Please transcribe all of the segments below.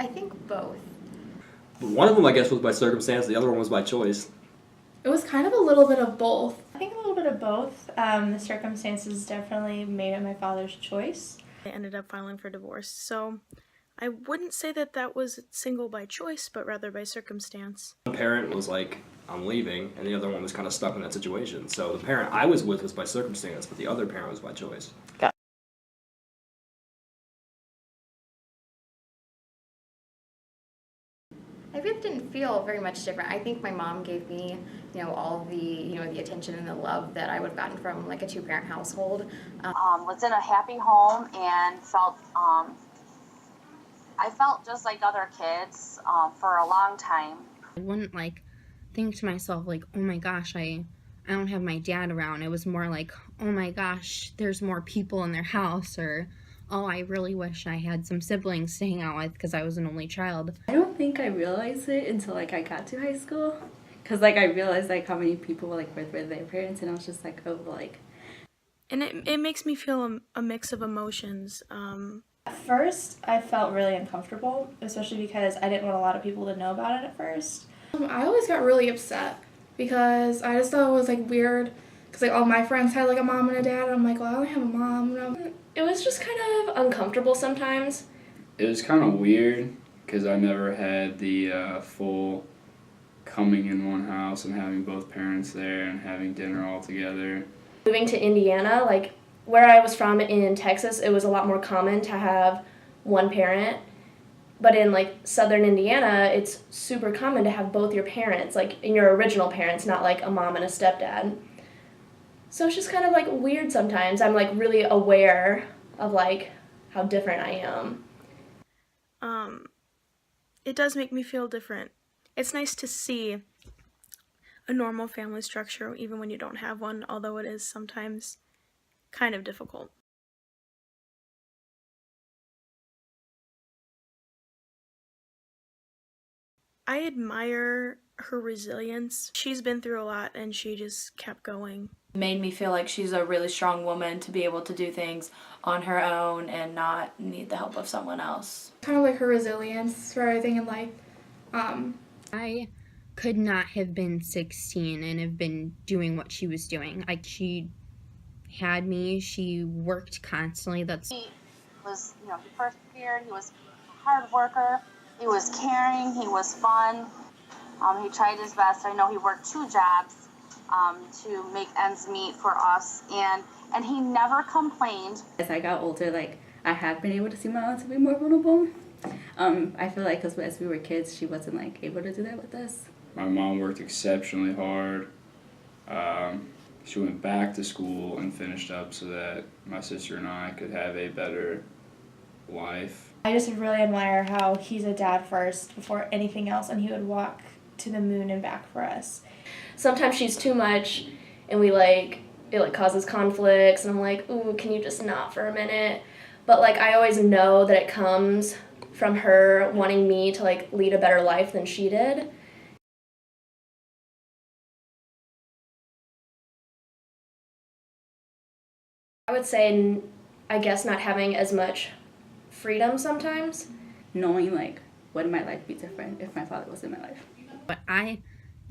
I think both. One of them, I guess, was by circumstance. The other one was by choice. It was kind of a little bit of both. I think a little bit of both. The circumstances definitely made it my father's choice. I ended up filing for divorce, so I wouldn't say that that was single by choice, but rather by circumstance. One parent was like, I'm leaving, and the other one was kind of stuck in that situation. So the parent I was with was by circumstance, but the other parent was by choice. I really didn't feel very much different. I think my mom gave me, all the, the attention and the love that I would have gotten from like a two-parent household. Was in a happy home and I felt just like other kids for a long time. I wouldn't think to myself oh my gosh, I don't have my dad around. It was more like, oh my gosh, there's more people in their house, or oh, I really wish I had some siblings to hang out with because I was an only child. I don't think I realized it until I got to high school, because I realized how many people were with their parents, and I was just And it makes me feel a mix of emotions. At first, I felt really uncomfortable, especially because I didn't want a lot of people to know about it at first. I always got really upset because I just thought it was weird because all my friends had a mom and a dad, and I'm well, I only have a mom. It was just kind of uncomfortable sometimes. It was kind of weird because I never had the full coming in one house and having both parents there and having dinner all together. Moving to Indiana, where I was from in Texas, it was a lot more common to have one parent. But in southern Indiana, it's super common to have both your parents, in your original parents, not a mom and a stepdad. So it's just kind of weird sometimes. I'm really aware of how different I am. It does make me feel different. It's nice to see a normal family structure even when you don't have one, although it is sometimes kind of difficult. I admire her resilience. She's been through a lot and she just kept going. Made me feel like she's a really strong woman to be able to do things on her own and not need the help of someone else. Kind of her resilience for everything in life. I could not have been 16 and have been doing what she was doing. She had me, she worked constantly. He was, he persevered, he was a hard worker, he was caring, he was fun. He tried his best. I know he worked 2 jobs to make ends meet for us, and he never complained. As I got older, I have been able to see my mom to be more vulnerable. I feel because as we were kids, she wasn't able to do that with us. My mom worked exceptionally hard. She went back to school and finished up so that my sister and I could have a better life. I just really admire how he's a dad first before anything else, and he would walk to the moon and back for us. Sometimes she's too much, and it causes conflicts, and I'm ooh, can you just not for a minute? But I always know that it comes from her wanting me to lead a better life than she did. I would say, I guess, not having as much freedom sometimes. Knowing would my life be different if my father was in my life. But I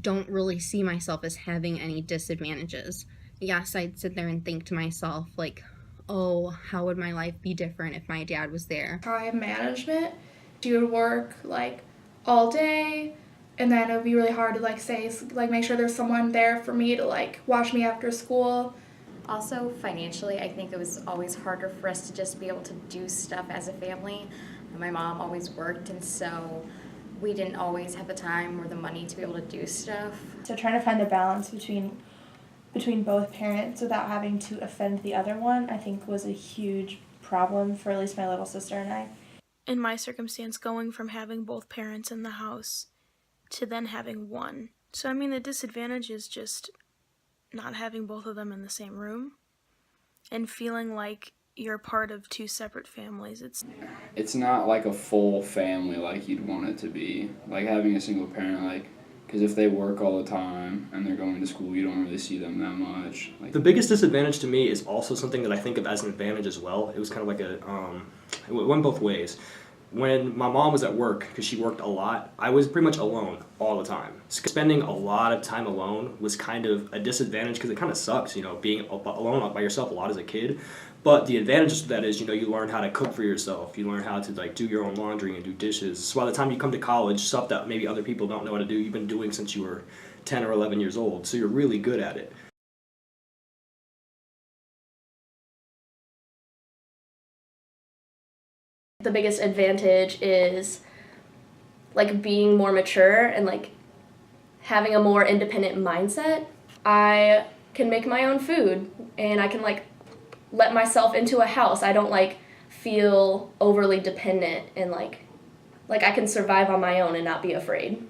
don't really see myself as having any disadvantages. Yes, I'd sit there and think to myself, oh, how would my life be different if my dad was there? Time management. She would work all day, and then it would be really hard to make sure there's someone there for me to watch me after school. Also, financially, I think it was always harder for us to just be able to do stuff as a family. My mom always worked, and so we didn't always have the time or the money to be able to do stuff. So trying to find the balance between both parents without having to offend the other one, I think was a huge problem for at least my little sister and I. In my circumstance, going from having both parents in the house to then having one. So the disadvantage is just not having both of them in the same room and feeling like you're part of 2 separate families. It's not a full family like you'd want it to be. Having a single parent, because if they work all the time and they're going to school, you don't really see them that much. The biggest disadvantage to me is also something that I think of as an advantage as well. It was kind of it went both ways. when my mom was at work, because she worked a lot, I was pretty much alone all the time. Spending a lot of time alone was kind of a disadvantage because it kind of sucks, being alone by yourself a lot as a kid. But the advantage of that is, you learn how to cook for yourself. You learn how to do your own laundry and do dishes. So by the time you come to college, stuff that maybe other people don't know how to do, you've been doing since you were 10 or 11 years old. So you're really good at it. The biggest advantage is like being more mature and like having a more independent mindset. I can make my own food and I can like let myself into a house. I don't like feel overly dependent and like I can survive on my own and not be afraid.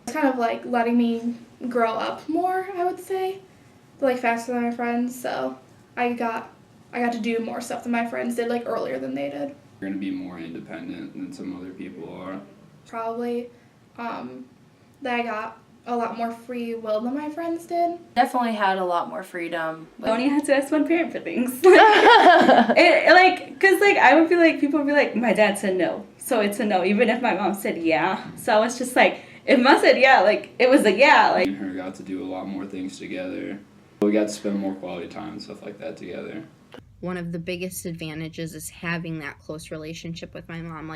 It's kind of like letting me grow up more, I would say, like faster than my friends. So I got to do more stuff than my friends did like earlier than they did. You're going to be more independent than some other people are. Probably that I got a lot more free will than my friends did. Definitely had a lot more freedom. I only had to ask one parent for things. Because I would feel like, people would be like, my dad said no, so it's a no, even if my mom said yeah. So I was just like, if mom said yeah, like, it was a yeah. Me and her got to do a lot more things together. We got to spend more quality time and stuff like that together. One of the biggest advantages is having that close relationship with my mom,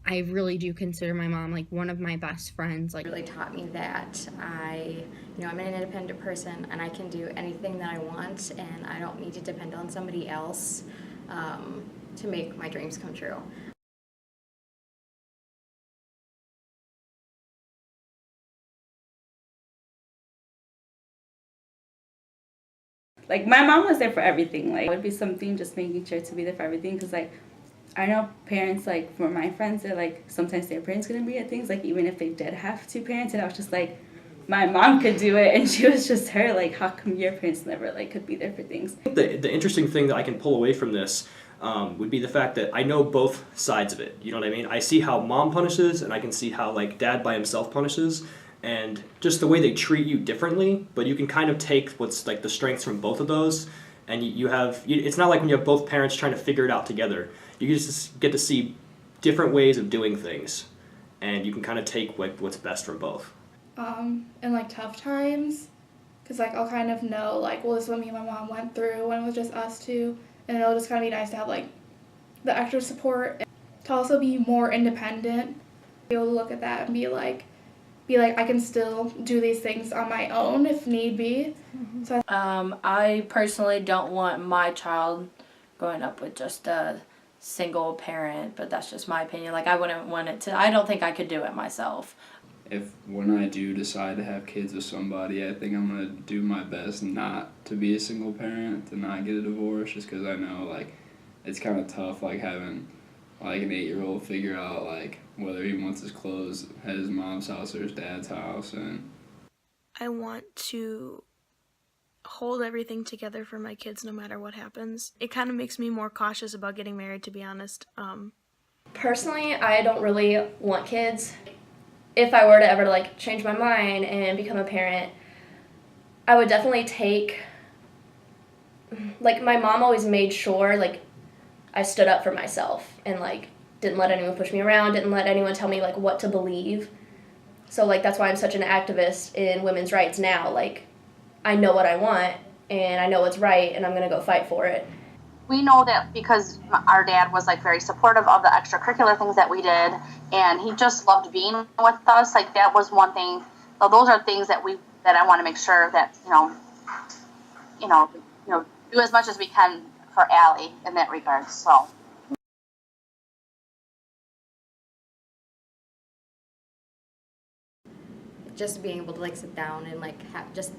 I really do consider my mom like one of my best friends. It really taught me that I'm an independent person and I can do anything that I want and I don't need to depend on somebody else to make my dreams come true. Like, my mom was there for everything. Like, it would be something just making sure to be there for everything. Because, I know parents, for my friends, they're, sometimes their parents couldn't be at things, even if they did have two parents. And I was just like, my mom could do it. And she was just her. How come your parents never, could be there for things? The interesting thing that I can pull away from this would be the fact that I know both sides of it. You know what I mean? I see how mom punishes, and I can see how, dad by himself punishes. And just the way they treat you differently, but you can kind of take what's the strengths from both of those, and it's not like when you have both parents trying to figure it out together. You just get to see different ways of doing things, and you can kind of take what's best from both. In tough times, because I'll kind of know this is what me and my mom went through when it was just us two, and it'll just kind of be nice to have the extra support, and to also be more independent, be able to look at that and be like I can still do these things on my own if need be. Mm-hmm. So I personally don't want my child growing up with just a single parent, but that's just my opinion. I wouldn't want it to, I don't think I could do it myself. When I do decide to have kids with somebody, I think I'm going to do my best not to be a single parent, to not get a divorce, just because I know, it's kind of tough, having, an 8-year-old figure out, whether he wants his clothes at his mom's house or his dad's house. And I want to hold everything together for my kids no matter what happens. It kind of makes me more cautious about getting married, to be honest. Personally, I don't really want kids. If I were to ever change my mind and become a parent, I would definitely take, my mom always made sure I stood up for myself and didn't let anyone push me around, didn't let anyone tell me what to believe. So that's why I'm such an activist in women's rights now. I know what I want and I know what's right and I'm going to go fight for it. We know that because our dad was very supportive of the extracurricular things that we did, and he just loved being with us. That was one thing. So those are things that I want to make sure that do as much as we can for Allie in that regard. So. Just being able to sit down and just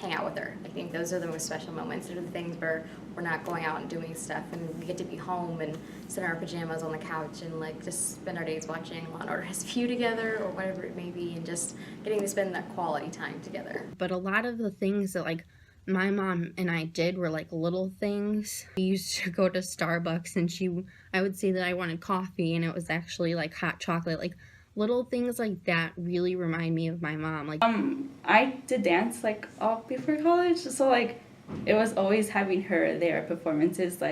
hang out with her. I think those are the most special moments. Those are the things where we're not going out and doing stuff, and we get to be home and sit in our pajamas on the couch and just spend our days watching Law & Order SVU together or whatever it may be, and just getting to spend that quality time together. But a lot of the things that my mom and I did were little things. We used to go to Starbucks and I would say that I wanted coffee and it was actually hot chocolate. Little things like that really remind me of my mom. I did dance all before college, so it was always having her there at performances,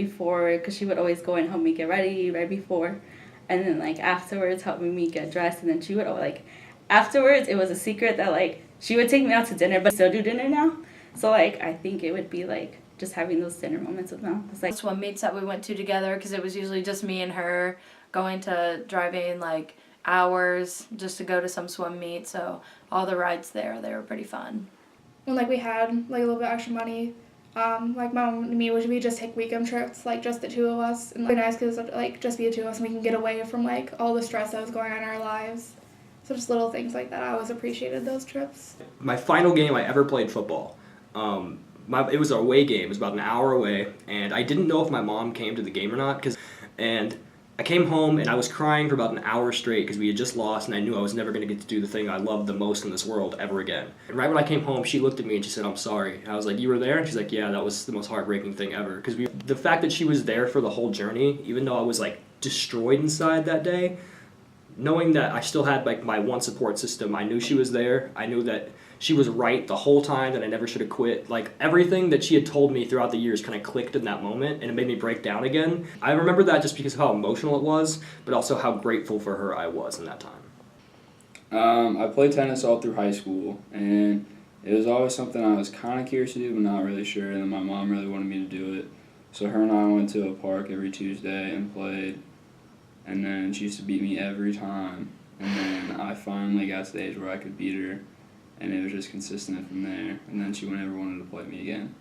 before, because she would always go and help me get ready right before, and then like afterwards helping me get dressed, and then she would like afterwards it was a secret that like she would take me out to dinner, but still do dinner now. So like I think it would be like just having those dinner moments with them. It's like swim meets that we went to together, because it was usually just me and her going to driving like hours just to go to some swim meet. So all the rides there, they were pretty fun. When like we had like a little bit extra money, like my mom and me, we just take weekend trips, like just the two of us, and it's nice because like just be the two of us, and we can get away from like all the stress that was going on in our lives. So just little things like that. I always appreciated those trips. My final game I ever played football. It was an away game. It was about an hour away, and I didn't know if my mom came to the game or not. And I came home and I was crying for about an hour straight because we had just lost, and I knew I was never going to get to do the thing I loved the most in this world ever again. And right when I came home, she looked at me and she said, "I'm sorry." And I was like, "You were there?" And she's like, "Yeah, that was the most heartbreaking thing ever." Because the fact that she was there for the whole journey, even though I was like destroyed inside that day, knowing that I still had like my one support system, I knew she was there. I knew that she was right the whole time, that I never should have quit. Like everything that she had told me throughout the years kind of clicked in that moment, and it made me break down again. I remember that just because of how emotional it was, but also how grateful for her I was in that time. I played tennis all through high school, and it was always something I was kind of curious to do, but not really sure. And then my mom really wanted me to do it, so her and I went to a park every Tuesday and played. And then she used to beat me every time. And then I finally got to the age where I could beat her. And it was just consistent from there. And then she never wanted to play me again.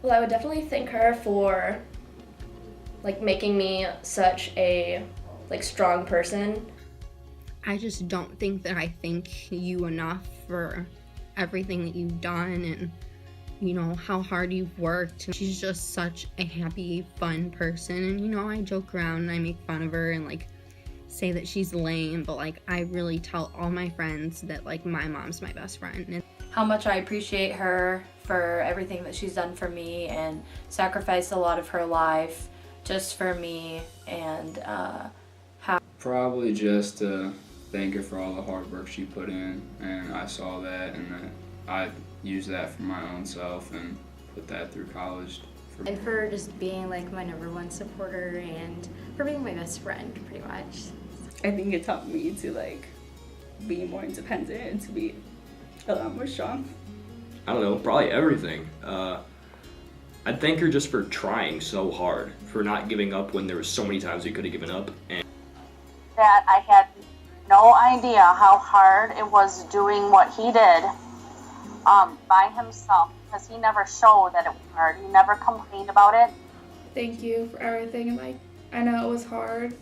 Well, I would definitely thank her for like making me such a like strong person. I just don't think that I thank you enough for everything that you've done, and you know how hard you've worked. She's just such a happy, fun person, and you know I joke around and I make fun of her and like say that she's lame, but like I really tell all my friends that like my mom's my best friend. And How much I appreciate her for everything that she's done for me and sacrificed a lot of her life just for me, and Probably just to thank her for all the hard work she put in, and I saw that, and that I used that for my own self and put that through college. And for just being like my number one supporter, and for being my best friend, pretty much. I think it taught me to like be more independent and to be a lot more strong. I don't know, probably everything. I'd thank her just for trying so hard, for not giving up when there was so many times we could have given up. And That I had no idea how hard it was doing what he did by himself, because he never showed that it was hard. He never complained about it. Thank you for everything, and like I know it was hard.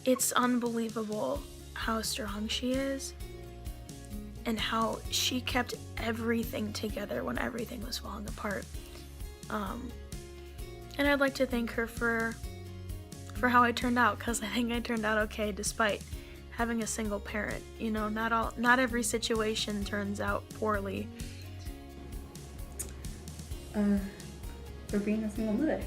It's unbelievable how strong she is and how she kept everything together when everything was falling apart. And I'd like to thank her for how I turned out, because I think I turned out okay despite having a single parent. You know, not every situation turns out poorly. For being a single mother.